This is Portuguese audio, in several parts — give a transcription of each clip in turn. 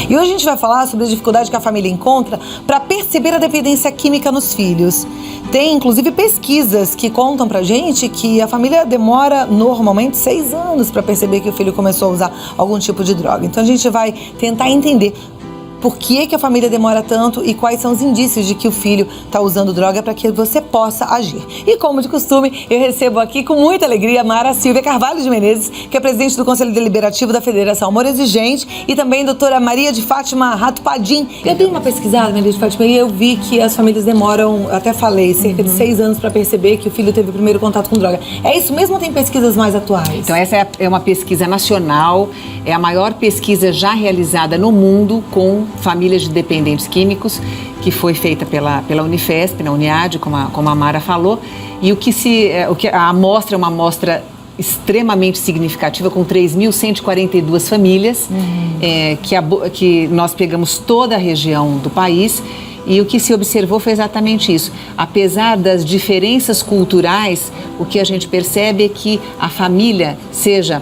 E hoje a gente vai falar sobre a dificuldade que a família encontra para perceber a dependência química nos filhos. Tem, inclusive, pesquisas que contam pra gente que a família demora normalmente 6 anos para perceber que o filho começou a usar algum tipo de droga. Então a gente vai tentar entender por que a família demora tanto e quais são os indícios de que o filho está usando droga para que você possa agir. E como de costume, eu recebo aqui com muita alegria a Mara Silvia Carvalho de Menezes, que é presidente do Conselho Deliberativo da Federação Amor Exigente, e também a doutora Maria de Fátima Rato Padim. Eu dei uma pesquisada, Maria de Fátima, e eu vi que as famílias demoram, até falei, cerca de 6 anos para perceber que o filho teve o primeiro contato com droga. É isso mesmo ou tem pesquisas mais atuais? Então essa é uma pesquisa nacional, é a maior pesquisa já realizada no mundo com famílias de dependentes químicos, que foi feita pela Unifesp, na Uniad, como a Mara falou, e a amostra é uma amostra extremamente significativa, com 3.142 famílias, que nós pegamos toda a região do país, e o que se observou foi exatamente isso. Apesar das diferenças culturais, o que a gente percebe é que a família, seja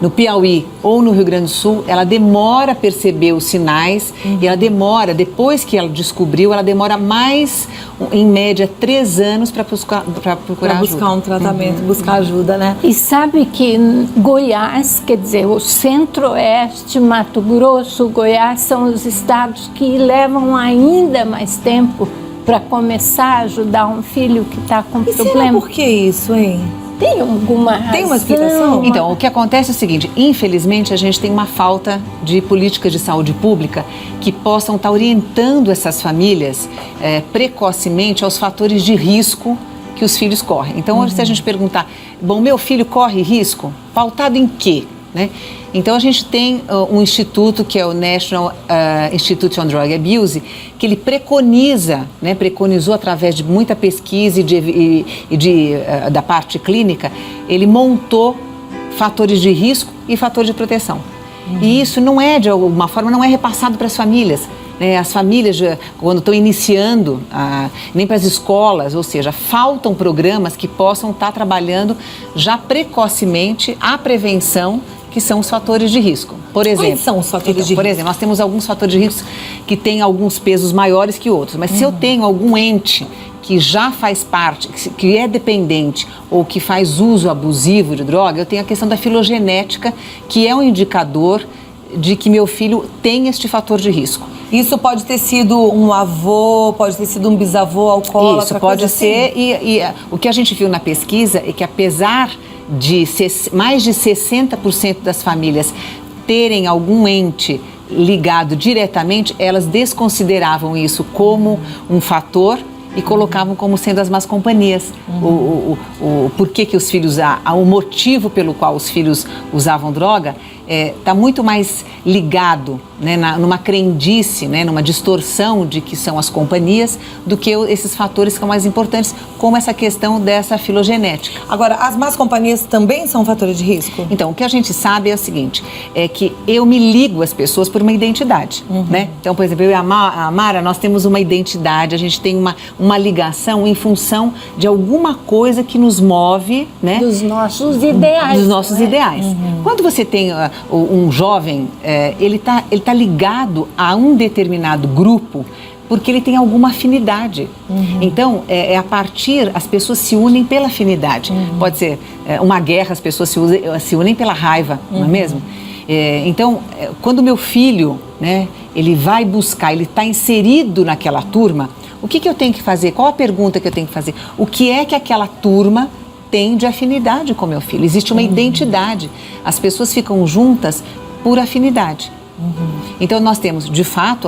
no Piauí ou no Rio Grande do Sul, ela demora a perceber os sinais e ela demora, depois que ela descobriu, ela demora mais, em média, 3 anos para procurar ajuda. Buscar um tratamento, buscar ajuda, né? E sabe que Goiás, quer dizer, o Centro-Oeste, Mato Grosso, Goiás são os estados que levam ainda mais tempo para começar a ajudar um filho que está com problema. Será por que isso, hein? Tem alguma razão? Tem uma explicação? Então, o que acontece é o seguinte, infelizmente a gente tem uma falta de políticas de saúde pública que possam estar orientando essas famílias precocemente aos fatores de risco que os filhos correm. Então, hoje se a gente perguntar, bom, meu filho corre risco? Pautado em quê? Né? Então a gente tem um instituto que é o National Institute on Drug Abuse, que ele preconizou através de muita pesquisa da parte clínica, ele montou fatores de risco e fatores de proteção. E isso não é, de alguma forma, não é repassado para as famílias. As famílias, quando estão iniciando, nem para as escolas, ou seja, faltam programas que possam estar trabalhando já precocemente a prevenção, que são os fatores de risco. Por exemplo, quais são os fatores de risco? Por exemplo, nós temos alguns fatores de risco que têm alguns pesos maiores que outros, mas se eu tenho algum ente que já faz parte, que é dependente ou que faz uso abusivo de droga, eu tenho a questão da filogenética, que é um indicador de que meu filho tem este fator de risco. Isso pode ter sido um avô, pode ter sido um bisavô alcoólatra? Isso pode ser, e o que a gente viu na pesquisa é que apesar de mais de 60% das famílias terem algum ente ligado diretamente, elas desconsideravam isso como um fator e colocavam como sendo as más companhias. O porquê que os filhos, o motivo pelo qual os filhos usavam droga, está muito mais ligado, né, numa crendice, né, numa distorção de que são as companhias, do que esses fatores que são mais importantes, como essa questão dessa filogenética. Agora, as más companhias também são fatores de risco? Então, o que a gente sabe é o seguinte, é que eu me ligo às pessoas por uma identidade, né? Então, por exemplo, eu e a Mara, nós temos uma identidade, a gente tem uma ligação em função de alguma coisa que nos move, né? Dos nossos ideais. Dos nossos ideais. Quando você tem um jovem, ele tá ligado a um determinado grupo porque ele tem alguma afinidade. Então, a partir, as pessoas se unem pela afinidade. Pode ser uma guerra, as pessoas se unem pela raiva, não é mesmo? Então, quando o meu filho, né, ele vai buscar, ele está inserido naquela turma, o que eu tenho que fazer? Qual a pergunta que eu tenho que fazer? O que é que aquela turma tem de afinidade com meu filho? Existe uma identidade. As pessoas ficam juntas por afinidade. Então nós temos, de fato,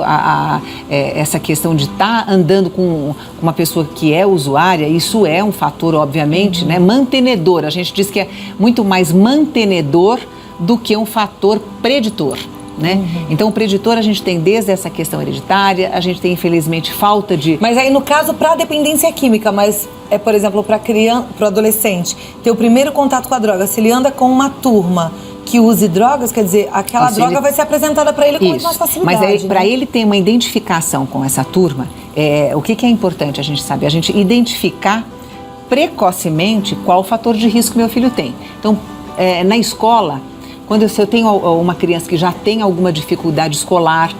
essa questão de estar andando com uma pessoa que é usuária, isso é um fator, obviamente, né, mantenedor. A gente diz que é muito mais mantenedor do que um fator preditor. Né? Então o preditor a gente tem desde essa questão hereditária, a gente tem infelizmente falta de... Mas aí no caso para a dependência química, mas por exemplo para criança, para o adolescente, ter o primeiro contato com a droga, se ele anda com uma turma que use drogas, quer dizer, aquela droga vai ser apresentada para ele com muito mais facilidade. Mas para ele ter uma identificação com essa turma, o que é importante a gente saber? A gente identificar precocemente qual o fator de risco meu filho tem. Então, na escola, se eu tenho uma criança que já tem alguma dificuldade escolar,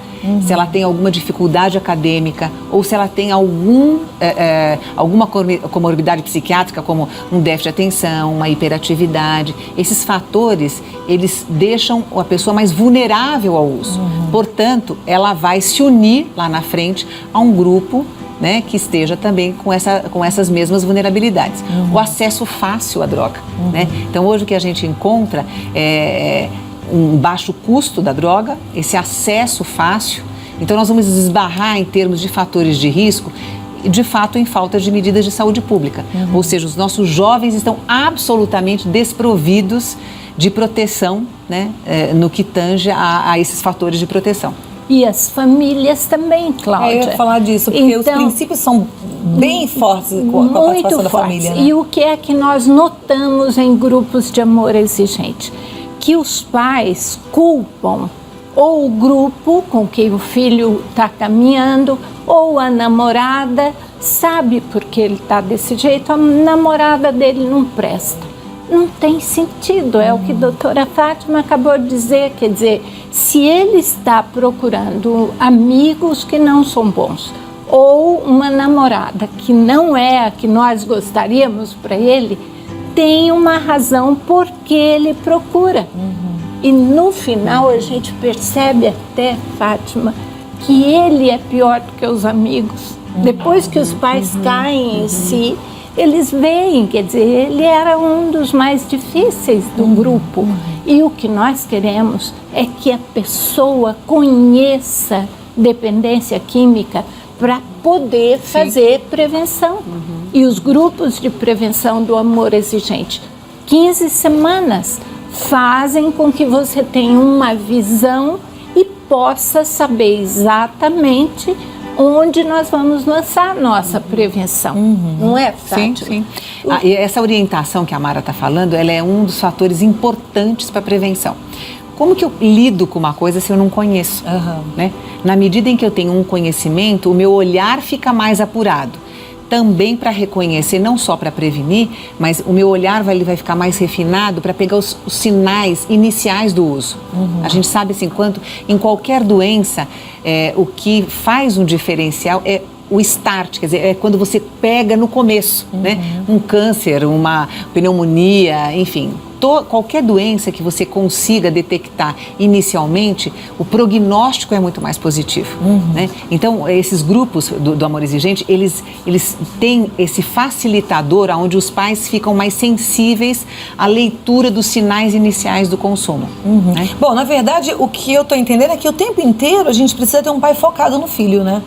se ela tem alguma dificuldade acadêmica ou se ela tem alguma comorbidade psiquiátrica, como um déficit de atenção, uma hiperatividade, esses fatores, eles deixam a pessoa mais vulnerável ao uso. Portanto, ela vai se unir lá na frente a um grupo, né, que esteja também com essas mesmas vulnerabilidades. O acesso fácil à droga. Né? Então, hoje o que a gente encontra é um baixo custo da droga, esse acesso fácil. Então, nós vamos esbarrar em termos de fatores de risco, de fato, em falta de medidas de saúde pública. Ou seja, os nossos jovens estão absolutamente desprovidos de proteção, né, no que tange a esses fatores de proteção. E as famílias também, Cláudia. Eu ia falar disso, porque então, os princípios são bem fortes com a participação da família. Né? E o que é que nós notamos em grupos de amor exigente? Que os pais culpam ou o grupo com que o filho está caminhando, ou a namorada, sabe porque ele está desse jeito, a namorada dele não presta. Não tem sentido, é o que a doutora Fátima acabou de dizer, quer dizer, se ele está procurando amigos que não são bons, ou uma namorada que não é a que nós gostaríamos para ele, tem uma razão por que ele procura. E no final a gente percebe até, Fátima, que ele é pior do que os amigos. Depois que os pais caem em si, eles veem, quer dizer, ele era um dos mais difíceis do grupo. E o que nós queremos é que a pessoa conheça dependência química para poder fazer prevenção. E os grupos de prevenção do amor exigente, 15 semanas, fazem com que você tenha uma visão e possa saber exatamente onde nós vamos lançar a nossa prevenção. Não é, Fátima? Sim. E essa orientação que a Mara está falando, ela é um dos fatores importantes para a prevenção. Como que eu lido com uma coisa se eu não conheço? Né? Na medida em que eu tenho um conhecimento, o meu olhar fica mais apurado. Também para reconhecer, não só para prevenir, mas o meu olhar vai ficar mais refinado para pegar os sinais iniciais do uso. A gente sabe assim, quanto em qualquer doença, o que faz um diferencial é o start, quer dizer, é quando você pega no começo, né? Um câncer, uma pneumonia, enfim, qualquer doença que você consiga detectar inicialmente, o prognóstico é muito mais positivo, né? Então, esses grupos do amor exigente, eles têm esse facilitador onde os pais ficam mais sensíveis à leitura dos sinais iniciais do consumo. Né? Bom, na verdade, o que eu estou entendendo é que o tempo inteiro a gente precisa ter um pai focado no filho, né?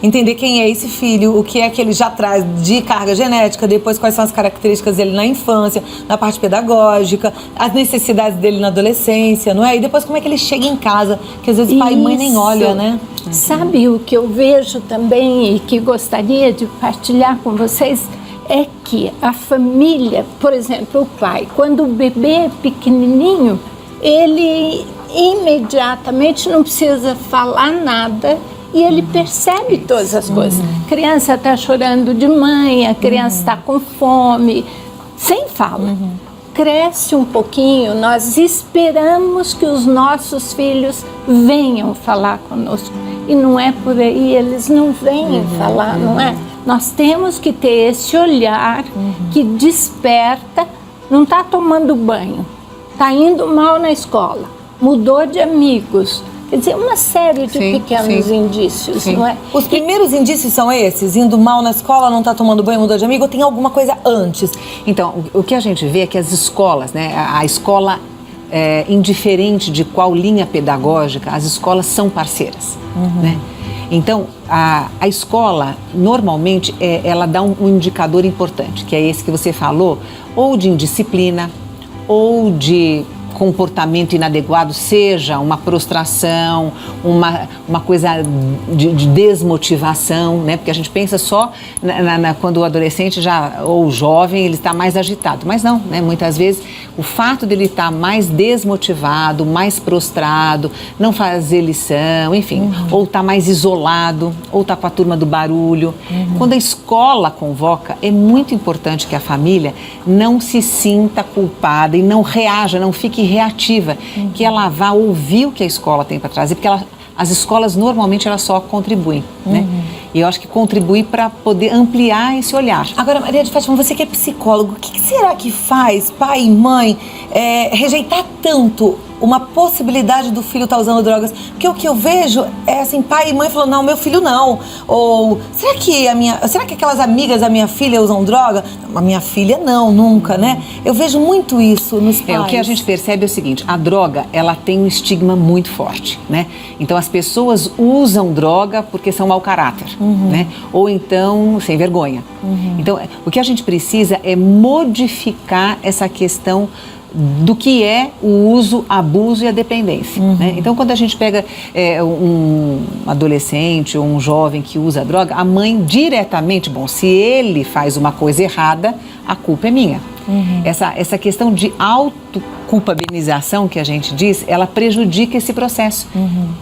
Entender quem é esse filho, o que é que ele já traz de carga genética, depois quais são as características dele na infância, na parte pedagógica, as necessidades dele na adolescência, não é? E depois como é que ele chega em casa, que às vezes pai e mãe nem olham, né? Sabe o que eu vejo também e que gostaria de partilhar com vocês? É que a família, por exemplo, o pai, quando o bebê é pequenininho, ele imediatamente não precisa falar nada, e ele percebe todas as coisas. A criança está chorando de mãe, a criança está com fome, sem fala. Cresce um pouquinho, nós esperamos que os nossos filhos venham falar conosco. E não é por aí, eles não vêm falar, não é? Nós temos que ter esse olhar que desperta, não está tomando banho, está indo mal na escola, mudou de amigos. Quer dizer, uma série de pequenos indícios, não é? Os primeiros indícios são esses? Indo mal na escola, não está tomando banho, mudou de amigo, ou tem alguma coisa antes? Então, o que a gente vê é que as escolas, né, a escola, indiferente de qual linha pedagógica, as escolas são parceiras, né? Então, a escola, normalmente, ela dá um indicador importante, que é esse que você falou, ou de indisciplina, ou de comportamento inadequado, seja uma prostração, uma coisa de desmotivação, né? Porque a gente pensa só quando o adolescente ou o jovem, ele está mais agitado, mas não, né? Muitas vezes o fato dele estar mais desmotivado, mais prostrado, não fazer lição, enfim, ou está mais isolado, ou está com a turma do barulho. Quando a escola convoca, é muito importante que a família não se sinta culpada e não reaja, não fique que reativa, que ela vá ouvir o que a escola tem para trazer, porque as escolas normalmente elas só contribuem, né? E eu acho que contribui para poder ampliar esse olhar. Agora, Maria de Fátima, você que é psicólogo, o que será que faz pai e mãe rejeitar tanto uma possibilidade do filho estar usando drogas? Porque o que eu vejo é assim, pai e mãe falando, não, meu filho não. Ou, será que aquelas amigas da minha filha usam droga? A minha filha não, nunca, né? Eu vejo muito isso nos pais. O que a gente percebe é o seguinte, a droga, ela tem um estigma muito forte, né? Então, as pessoas usam droga porque são mau caráter, né? Ou então, sem vergonha. Então, o que a gente precisa é modificar essa questão do que é o uso, abuso e a dependência, né? Então, quando a gente pega um adolescente ou um jovem que usa droga, a mãe diretamente, bom, se ele faz uma coisa errada, a culpa é minha. Essa questão de autoculpabilização que a gente diz, ela prejudica esse processo,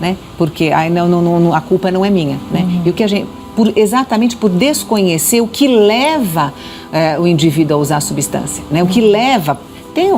né? Porque não, a culpa não é minha, né? E o que a gente... exatamente por desconhecer o que leva o indivíduo a usar a substância, né? O que leva...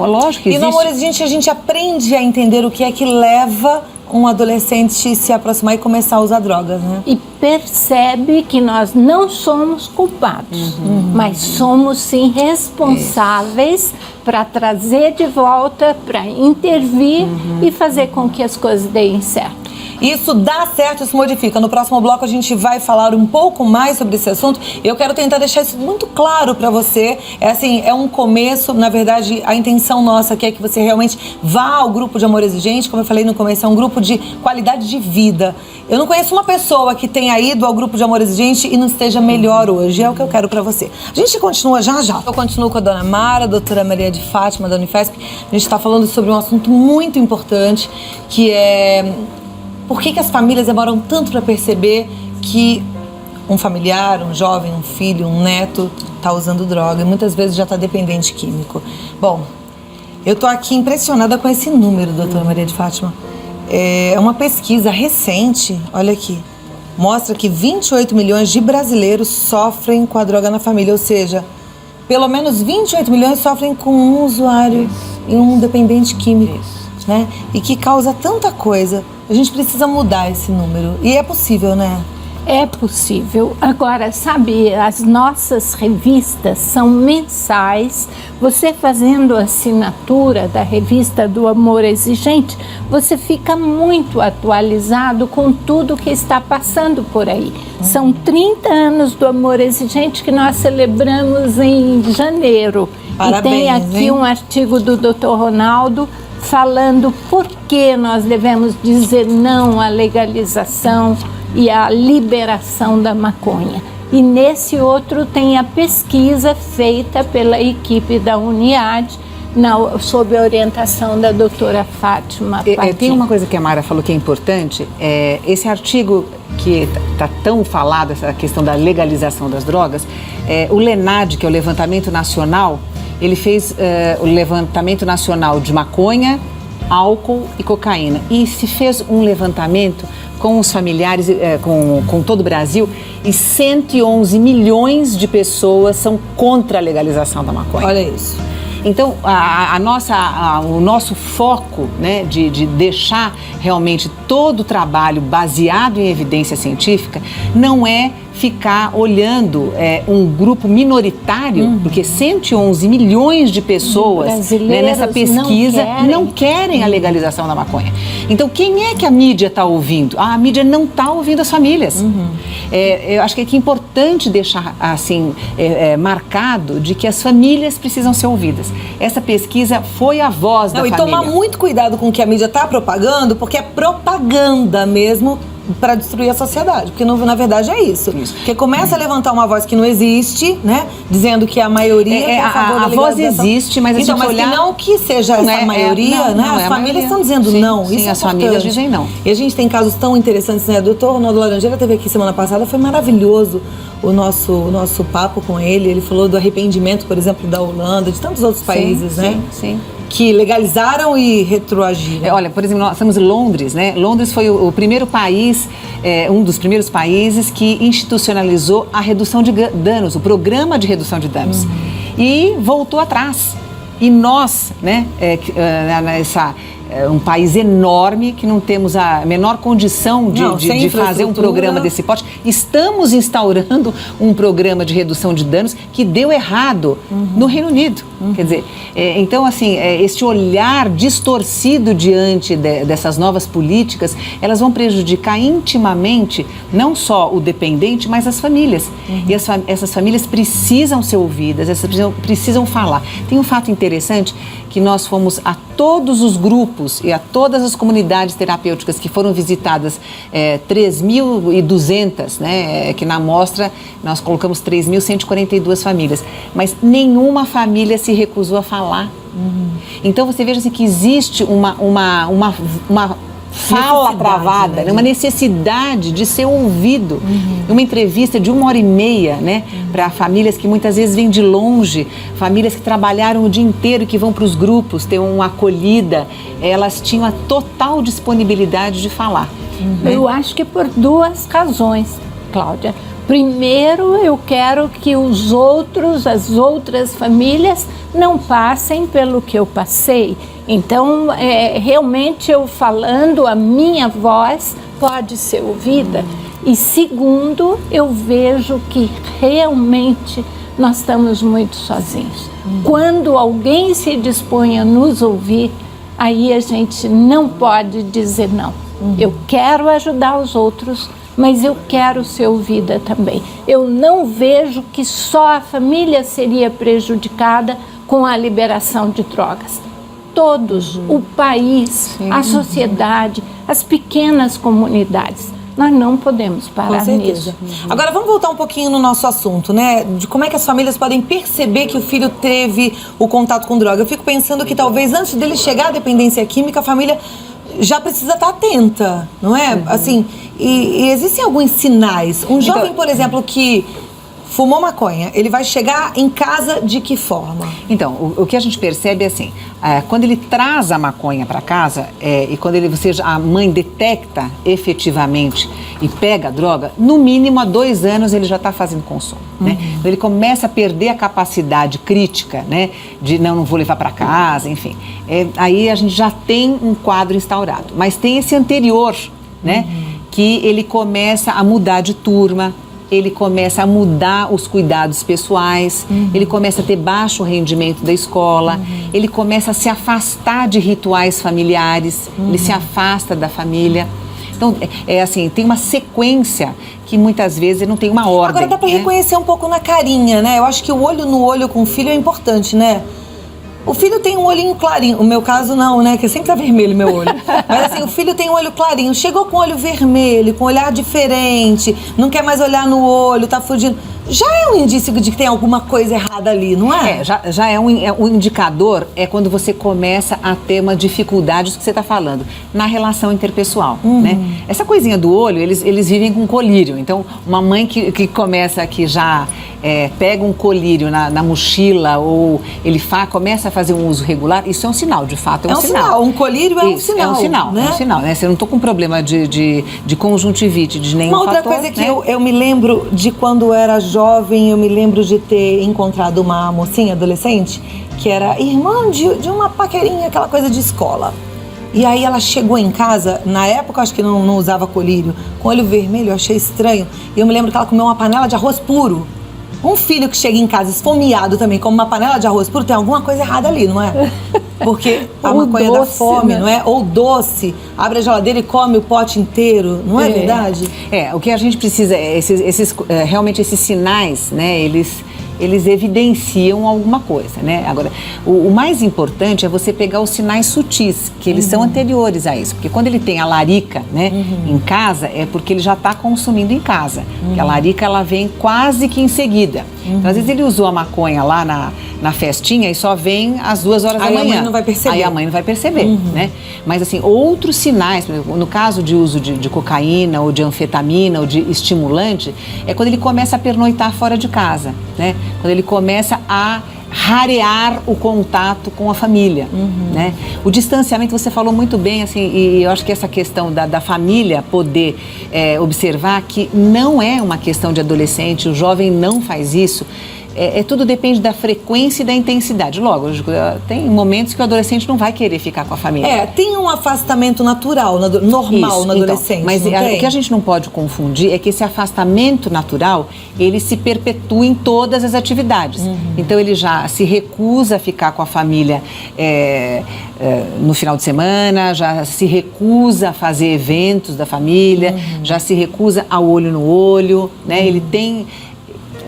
lógico que existe. E no Amor Exigente a gente aprende a entender o que é que leva um adolescente a se aproximar e começar a usar drogas, né? E percebe que nós não somos culpados, mas somos sim responsáveis para trazer de volta, para intervir e fazer com que as coisas deem certo. Isso dá certo, isso modifica. No próximo bloco a gente vai falar um pouco mais sobre esse assunto. Eu quero tentar deixar isso muito claro para você. É um começo, na verdade, a intenção nossa aqui é que você realmente vá ao grupo de Amor Exigente. Como eu falei no começo, é um grupo de qualidade de vida. Eu não conheço uma pessoa que tenha ido ao grupo de Amor Exigente e não esteja melhor hoje. É o que eu quero para você. A gente continua já. Eu continuo com a dona Mara, a doutora Maria de Fátima, da Unifesp. A gente está falando sobre um assunto muito importante, que é... Por que as famílias demoram tanto para perceber que um familiar, um jovem, um filho, um neto está usando droga e muitas vezes já está dependente químico? Bom, eu estou aqui impressionada com esse número, doutora Maria de Fátima. É uma pesquisa recente, olha aqui, mostra que 28 milhões de brasileiros sofrem com a droga na família, ou seja, pelo menos 28 milhões sofrem com um usuário e um dependente químico, né? E que causa tanta coisa. A gente precisa mudar esse número. E é possível, né? É possível. Agora, sabe, as nossas revistas são mensais. Você fazendo assinatura da revista do Amor Exigente, você fica muito atualizado com tudo que está passando por aí. São 30 anos do Amor Exigente que nós celebramos em janeiro. Parabéns, e tem aqui um artigo do Dr. Ronaldo falando por que nós devemos dizer não à legalização e à liberação da maconha. E nesse outro tem a pesquisa feita pela equipe da Uniad, sob a orientação da doutora Fátima Paty. Tem uma coisa que a Mara falou que é importante, esse artigo que está tão falado, essa questão da legalização das drogas, o LENAD, que é o Levantamento Nacional, ele fez o levantamento nacional de maconha, álcool e cocaína. E se fez um levantamento com os familiares, com todo o Brasil, e 111 milhões de pessoas são contra a legalização da maconha. Olha isso. Então, o nosso foco, né, de deixar realmente todo o trabalho baseado em evidência científica não é ficar olhando um grupo minoritário, porque 111 milhões de pessoas, né, nessa pesquisa não querem a legalização da maconha. Então, quem é que a mídia está ouvindo? A mídia não está ouvindo as famílias. Eu acho que é importante deixar assim marcado de que as famílias precisam ser ouvidas. Essa pesquisa foi a voz da família. E tomar muito cuidado com o que a mídia está propagando, porque é propaganda mesmo para destruir a sociedade, porque na verdade é isso. Porque começa a levantar uma voz que não existe, né, dizendo que a maioria é a favor da legalização. A voz existe, mas então, a gente olhar... que não que seja essa maioria, né? As famílias estão dizendo não. Sim, isso as famílias dizem não. E a gente tem casos tão interessantes, né? O doutor Ronaldo Laranjeira esteve aqui semana passada, foi maravilhoso o nosso papo com ele. Ele falou do arrependimento, por exemplo, da Holanda, de tantos outros países, né? Sim. Que legalizaram e retroagiram. Olha, por exemplo, nós estamos em Londres, né? Londres foi o primeiro país, um dos primeiros países que institucionalizou a redução de danos, o programa de redução de danos. E voltou atrás. E nós, né, um país enorme que não temos a menor condição de fazer um programa desse porte. Estamos instaurando um programa de redução de danos que deu errado no Reino Unido. Quer dizer, então, assim, este olhar distorcido diante dessas novas políticas, elas vão prejudicar intimamente não só o dependente, mas as famílias. E essas famílias precisam ser ouvidas, precisam falar. Tem um fato interessante que nós fomos a todos os grupos e a todas as comunidades terapêuticas que foram visitadas, 3.200, né, que na amostra nós colocamos 3.142 famílias, mas nenhuma família se recusou a falar. Então você veja assim, que existe uma fala travada, né? Uma necessidade de ser ouvido. Uma entrevista de 1h30, né, para famílias que muitas vezes vêm de longe, famílias que trabalharam o dia inteiro e que vão para os grupos ter uma acolhida, elas tinham a total disponibilidade de falar. Eu acho que por 2 razões, Cláudia. Primeiro, eu quero que as outras famílias não passem pelo que eu passei. Então, realmente eu falando, a minha voz pode ser ouvida. E segundo, eu vejo que realmente nós estamos muito sozinhos. Quando alguém se dispõe a nos ouvir, aí a gente não pode dizer não. Eu quero ajudar os outros, mas eu quero ser ouvida também. Eu não vejo que só a família seria prejudicada com a liberação de drogas. Todos, o país, a sociedade, as pequenas comunidades. Nós não podemos parar nisso. Agora vamos voltar um pouquinho no nosso assunto, né? De como é que as famílias podem perceber que o filho teve o contato com droga. Eu fico pensando que talvez antes dele chegar à dependência química, a família já precisa estar atenta, não é? Assim, e existem alguns sinais. Um jovem, por exemplo, que fumou maconha, ele vai chegar em casa de que forma? Então, o que a gente percebe é assim, quando ele traz a maconha para casa e quando a mãe detecta efetivamente e pega a droga, no mínimo há 2 anos ele já está fazendo consumo, né? Então, ele começa a perder a capacidade crítica, né? De não vou levar para casa, enfim. Aí a gente já tem um quadro instaurado, mas tem esse anterior, né? Que ele começa a mudar de turma, ele começa a mudar os cuidados pessoais, ele começa a ter baixo rendimento da escola, ele começa a se afastar de rituais familiares, ele se afasta da família. Então, assim, tem uma sequência que muitas vezes não tem uma ordem. Agora dá para reconhecer um pouco na carinha, né? Eu acho que o olho no olho com o filho é importante, né? O filho tem um olhinho clarinho, o meu caso não, né? Que sempre tá vermelho meu olho. Mas assim, o filho tem um olho clarinho, chegou com o olho vermelho, com um olhar diferente, não quer mais olhar no olho, tá fugindo. Já é um indício de que tem alguma coisa errada ali, não é? Já é um indicador, quando você começa a ter uma dificuldade, do que você está falando, na relação interpessoal, né? Essa coisinha do olho, eles vivem com colírio. Então, uma mãe que começa que já pega um colírio na mochila ou ele começa a fazer um uso regular, isso é um sinal, de fato, é um sinal. Um colírio é um sinal. É um sinal, né? É um sinal, né? Se eu não estou com problema de conjuntivite, de nenhum fator. Uma outra coisa que eu me lembro de quando era jovem, eu me lembro de ter encontrado uma mocinha adolescente que era irmã de uma paquerinha, aquela coisa de escola. E aí ela chegou em casa, na época acho que não usava colírio, com olho vermelho, eu achei estranho. E eu me lembro que ela comeu uma panela de arroz puro. Um filho que chega em casa esfomeado também, como uma panela de arroz puro, tem alguma coisa errada ali, não é? Porque a maconha dá fome, né? Não é? Ou doce, abre a geladeira e come o pote inteiro, não é verdade? O que a gente precisa, realmente esses sinais, né, eles evidenciam alguma coisa, né? Agora, o mais importante é você pegar os sinais sutis, que eles são anteriores a isso. Porque quando ele tem a larica, né, em casa, é porque ele já está consumindo em casa. Porque a larica, ela vem quase que em seguida. Então, às vezes ele usou a maconha lá na festinha e só vem às 2 horas da manhã. Aí a mãe não vai perceber. Aí a mãe não vai perceber, né? Mas, assim, outros sinais, por exemplo, no caso de uso de cocaína ou de anfetamina ou de estimulante, é quando ele começa a pernoitar fora de casa, né? Quando ele começa a rarear o contato com a família, né? O distanciamento, você falou muito bem, assim, e eu acho que essa questão da família poder observar que não é uma questão de adolescente, o jovem não faz isso. tudo depende da frequência e da intensidade. Lógico, tem momentos que o adolescente não vai querer ficar com a família. Tem um afastamento natural, normal Isso, no adolescente. Então, mas o que a gente não pode confundir é que esse afastamento natural, ele se perpetua em todas as atividades. Então ele já se recusa a ficar com a família no final de semana, já se recusa a fazer eventos da família, já se recusa ao olho no olho, né? Ele tem...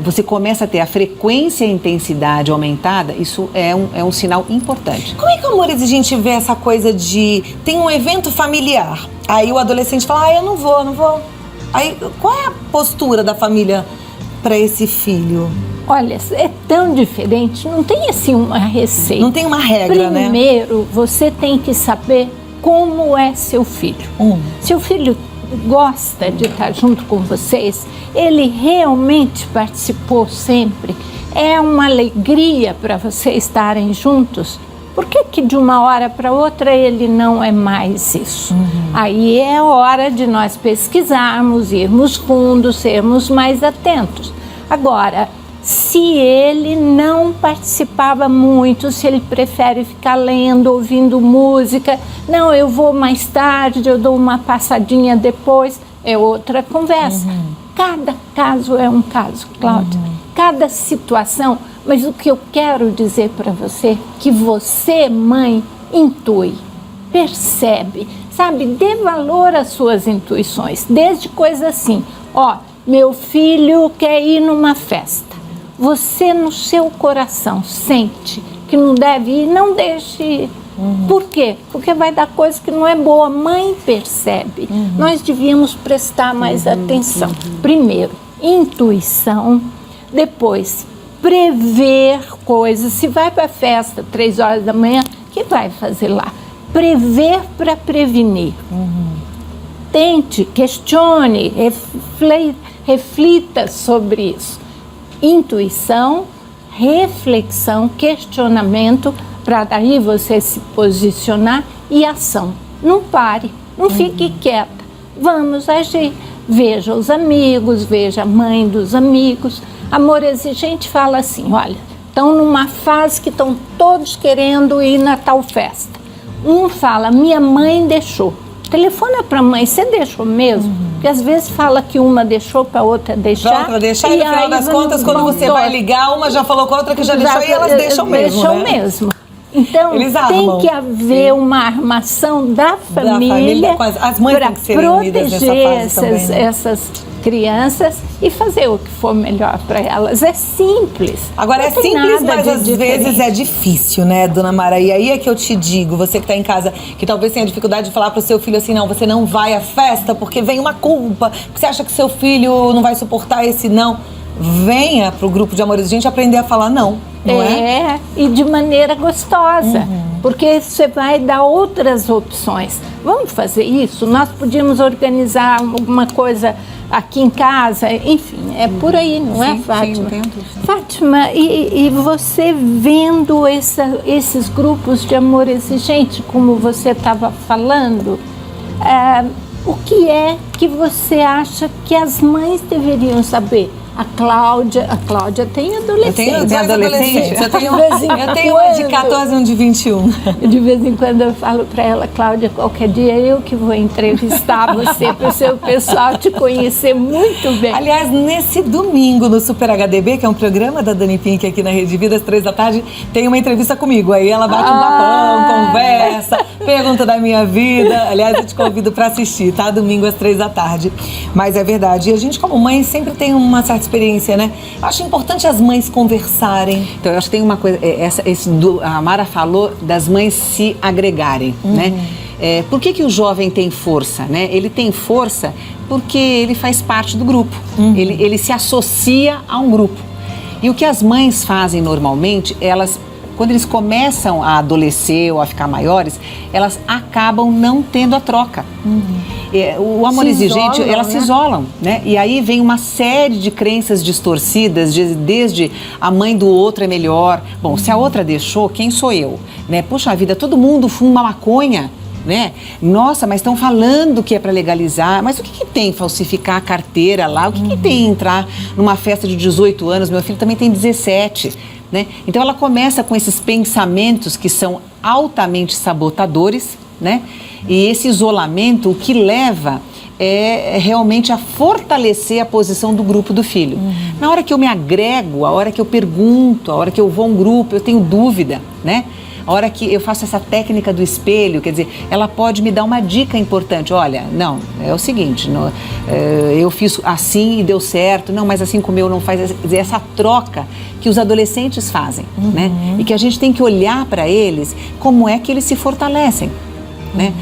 Você começa a ter a frequência e a intensidade aumentada, isso é um sinal importante. Como é que o Amor Exigente vê essa coisa de... Tem um evento familiar, aí o adolescente fala, eu não vou. Aí, qual é a postura da família para esse filho? Olha, é tão diferente, não tem assim uma receita. Não tem uma regra, né? Primeiro, você tem que saber como é seu filho. Seu filho gosta de estar junto com vocês, ele realmente participou sempre, é uma alegria para vocês estarem juntos. Por que de uma hora para outra ele não é mais isso? Aí é hora de nós pesquisarmos, irmos fundos, sermos mais atentos. Agora, se ele não participava muito, se ele prefere ficar lendo, ouvindo música, não, eu vou mais tarde, eu dou uma passadinha depois, é outra conversa. Cada caso é um caso, Cláudia. Cada situação, mas o que eu quero dizer para você é que você, mãe, intui, percebe, sabe, dê valor às suas intuições, desde coisas assim, meu filho quer ir numa festa. Você no seu coração sente que não deve ir, não deixe ir. Por quê? Porque vai dar coisa que não é boa. Mãe percebe. Nós devíamos prestar mais atenção. Primeiro, intuição. Depois, prever coisas. Se vai para a festa 3 horas da manhã, o que vai fazer lá? Prever para prevenir. Tente, questione, reflita sobre isso. Intuição, reflexão, questionamento, para daí você se posicionar e ação. Não pare, não fique quieta, vamos agir. Veja os amigos, veja a mãe dos amigos. Amor Exigente fala assim, olha, estão numa fase que estão todos querendo ir na tal festa. Um fala, minha mãe deixou. Telefona para a mãe, você deixou mesmo? Porque às vezes fala que uma deixou para outra deixar. Outra deixar e no final das contas, quando você vai ligar, uma já falou com a outra que já deixou e elas deixam mesmo, deixam mesmo. Então, tem que haver uma armação da família as mães têm que ser proteger essas crianças e fazer o que for melhor para elas. É simples. Agora, é simples, mas às vezes é difícil, né, dona Mara? E aí é que eu te digo, você que está em casa, que talvez tenha dificuldade de falar para o seu filho assim, não, você não vai à festa porque vem uma culpa, porque você acha que seu filho não vai suportar esse não. Venha para o grupo de Amor Exigente aprender a falar não é? E de maneira gostosa, porque você vai dar outras opções. Vamos fazer isso? Nós podíamos organizar alguma coisa aqui em casa, enfim, é por aí, não é, Fátima? Sim, Fátima, e você vendo esses grupos de Amor Exigente, como você estava falando, o que é que você acha que as mães deveriam saber? A Cláudia tem adolescente. Eu tenho adolescente. Eu tenho uma de 14 e um de 21. De vez em quando eu falo para ela, Cláudia, qualquer dia eu que vou entrevistar você para o seu pessoal te conhecer muito bem. Aliás, nesse domingo no Super HDB, que é um programa da Dani Pink aqui na Rede Vida, às 3 da tarde, tem uma entrevista comigo. Aí ela bate um papão, conversa, pergunta da minha vida. Aliás, eu te convido para assistir, tá? Domingo às 3 da tarde. Mas é verdade. E a gente, como mãe, sempre tem uma certa experiência, né? Eu acho importante as mães conversarem. Então, eu acho que tem uma coisa, a Mara falou das mães se agregarem, né? Por que o jovem tem força, né? Ele tem força porque ele faz parte do grupo, ele se associa a um grupo. E o que as mães fazem normalmente, quando eles começam a adolescer ou a ficar maiores, elas acabam não tendo a troca. O Amor Exigente, elas se isolam, né? E aí vem uma série de crenças distorcidas, desde a mãe do outro é melhor. Bom, se a outra deixou, quem sou eu? Né? Puxa vida, todo mundo fuma maconha. né? Nossa, mas estão falando que é para legalizar, mas o que tem falsificar a carteira lá? O que tem entrar numa festa de 18 anos? Meu filho também tem 17, né? Então ela começa com esses pensamentos que são altamente sabotadores, né? E esse isolamento, o que leva é realmente a fortalecer a posição do grupo do filho. Na hora que eu me agrego, a hora que eu pergunto, a hora que eu vou a um grupo, eu tenho dúvida, né? A hora que eu faço essa técnica do espelho, quer dizer, ela pode me dar uma dica importante. Olha, não, é o seguinte, eu fiz assim e deu certo, não, mas assim como eu não faz. Quer dizer, essa troca que os adolescentes fazem, né? E que a gente tem que olhar para eles, como é que eles se fortalecem. Né?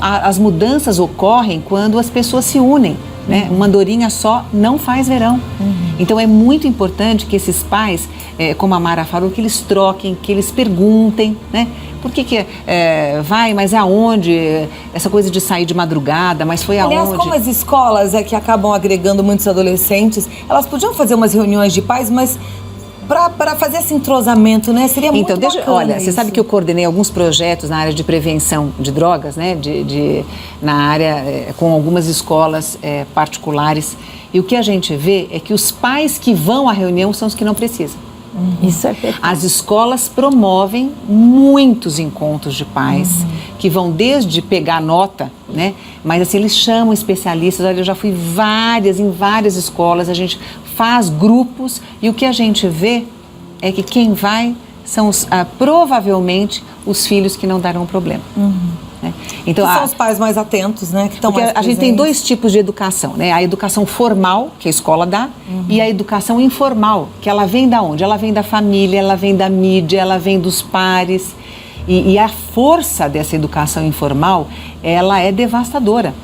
As mudanças ocorrem quando as pessoas se unem, né? Uma andorinha só não faz verão. Então é muito importante que esses pais, como a Mara falou, que eles troquem, que eles perguntem, né? Por que vai, mas aonde? Essa coisa de sair de madrugada, mas foi aonde? Aliás, como as escolas que acabam agregando muitos adolescentes, elas podiam fazer umas reuniões de pais, mas para fazer esse entrosamento, né? Seria muito bacana. Olha, você sabe que eu coordenei alguns projetos na área de prevenção de drogas, né? Na área com algumas escolas particulares. E o que a gente vê é que os pais que vão à reunião são os que não precisam. Isso é verdade. As escolas promovem muitos encontros de pais que vão desde pegar nota, né? Mas assim, eles chamam especialistas. Olha, eu já fui em várias escolas, a gente faz grupos e o que a gente vê é que quem vai são provavelmente os filhos que não darão problema. Né? Então, são os pais mais atentos, né? Que estão mais a gente tem dois tipos de educação, né? A educação formal, que a escola dá, e a educação informal, que ela vem da onde? Ela vem da família, ela vem da mídia, ela vem dos pares. E a força dessa educação informal, ela é devastadora.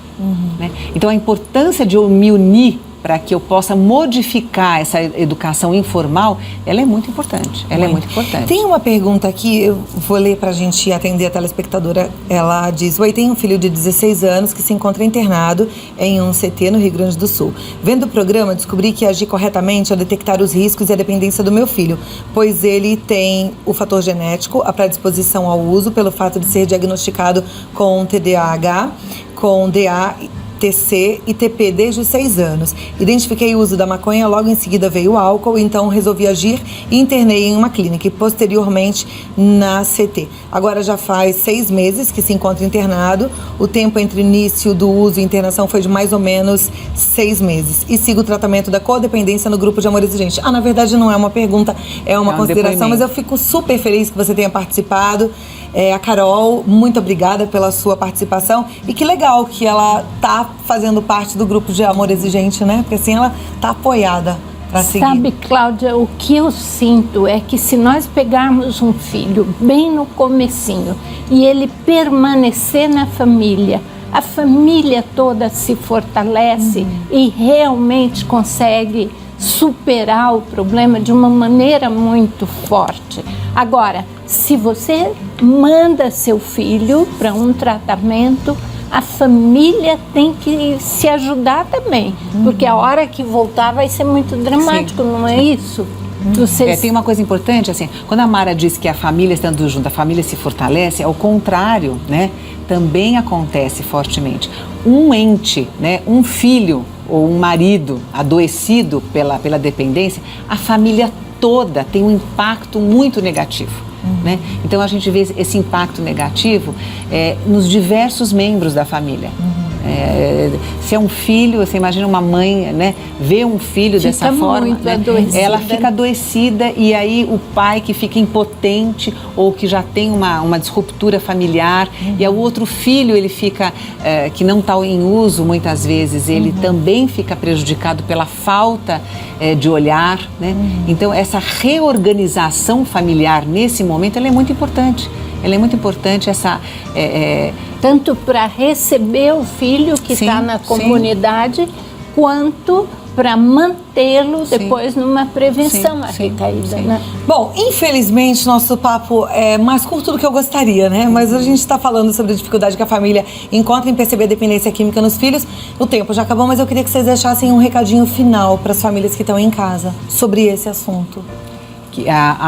Né? Então a importância de eu me unir para que eu possa modificar essa educação informal, ela é muito importante. Ela é muito importante. Tem uma pergunta aqui, eu vou ler para a gente atender a telespectadora. Ela diz: oi, tenho um filho de 16 anos que se encontra internado em um CT no Rio Grande do Sul. Vendo o programa, descobri que agi corretamente ao detectar os riscos e a dependência do meu filho, pois ele tem o fator genético, a predisposição ao uso, pelo fato de ser diagnosticado com TDAH, com DA, TC e TP desde os 6 anos. Identifiquei o uso da maconha, logo em seguida veio o álcool, então resolvi agir e internei em uma clínica e posteriormente na CT. Agora já faz 6 meses que se encontra internado, o tempo entre início do uso e internação foi de mais ou menos 6 meses. E sigo o tratamento da codependência no grupo de Amor Exigente. Na verdade não é uma pergunta, é uma consideração, mas eu fico super feliz que você tenha participado. A Carol, muito obrigada pela sua participação e que legal que ela tá fazendo parte do grupo de Amor Exigente, né? Porque assim ela tá apoiada para seguir. Sabe, Cláudia, o que eu sinto é que se nós pegarmos um filho bem no comecinho e ele permanecer na família, a família toda se fortalece e realmente consegue superar o problema de uma maneira muito forte. Agora, se você manda seu filho para um tratamento, a família tem que se ajudar também, porque a hora que voltar vai ser muito dramático, não é isso? Tem uma coisa importante, assim, quando a Mara diz que a família estando junto, a família se fortalece, ao contrário, né, também acontece fortemente. Um ente, né, um filho ou um marido adoecido pela dependência, a família toda tem um impacto muito negativo. Né? Então a gente vê esse impacto negativo nos diversos membros da família. Se é um filho, você imagina uma mãe, né, ver um filho dessa forma, né? Ela fica adoecida e aí o pai que fica impotente ou que já tem uma disruptura familiar e o outro filho ele fica que não está em uso muitas vezes, ele também fica prejudicado pela falta de olhar, né? Então essa reorganização familiar nesse momento ela é muito importante. Ela é muito importante tanto para receber o filho que está na comunidade, quanto para mantê-lo depois numa prevenção à recaída. Né? Bom, infelizmente nosso papo é mais curto do que eu gostaria, né? Mas a gente está falando sobre a dificuldade que a família encontra em perceber a dependência química nos filhos. O tempo já acabou, mas eu queria que vocês deixassem um recadinho final para as famílias que estão em casa sobre esse assunto.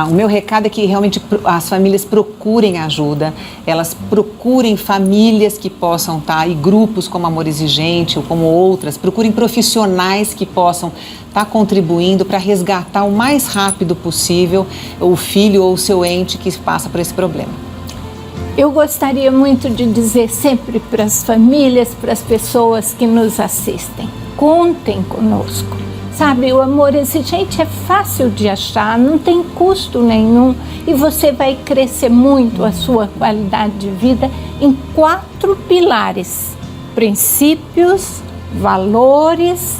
O meu recado é que realmente as famílias procurem ajuda, elas procurem famílias que possam estar, e grupos como Amor Exigente ou como outras, procurem profissionais que possam estar contribuindo para resgatar o mais rápido possível o filho ou o seu ente que passa por esse problema. Eu gostaria muito de dizer sempre para as famílias, para as pessoas que nos assistem, contem conosco. Sabe, o Amor Exigente é fácil de achar, não tem custo nenhum e você vai crescer muito a sua qualidade de vida em 4 pilares: princípios, valores,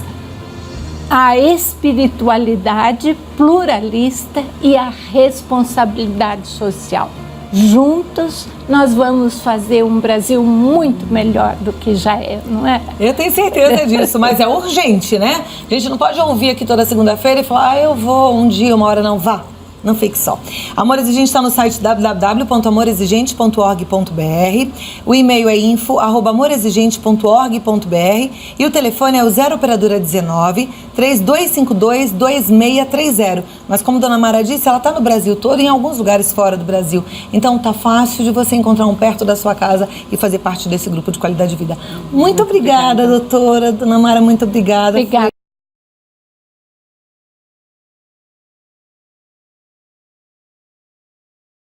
a espiritualidade pluralista e a responsabilidade social. Juntos, nós vamos fazer um Brasil muito melhor do que já é, não é? Eu tenho certeza disso, mas é urgente, né? A gente não pode ouvir aqui toda segunda-feira e falar, eu vou um dia, uma hora, não, vá. Não fique só. Amor Exigente está no site www.amorexigente.org.br. O e-mail é info@amorexigente.org.br e o telefone é o 0 operadora 19 3252 2630. Mas como Dona Mara disse, ela está no Brasil todo e em alguns lugares fora do Brasil. Então tá fácil de você encontrar um perto da sua casa e fazer parte desse grupo de qualidade de vida. Muito obrigada, doutora. Dona Mara, muito obrigada. Obrigada.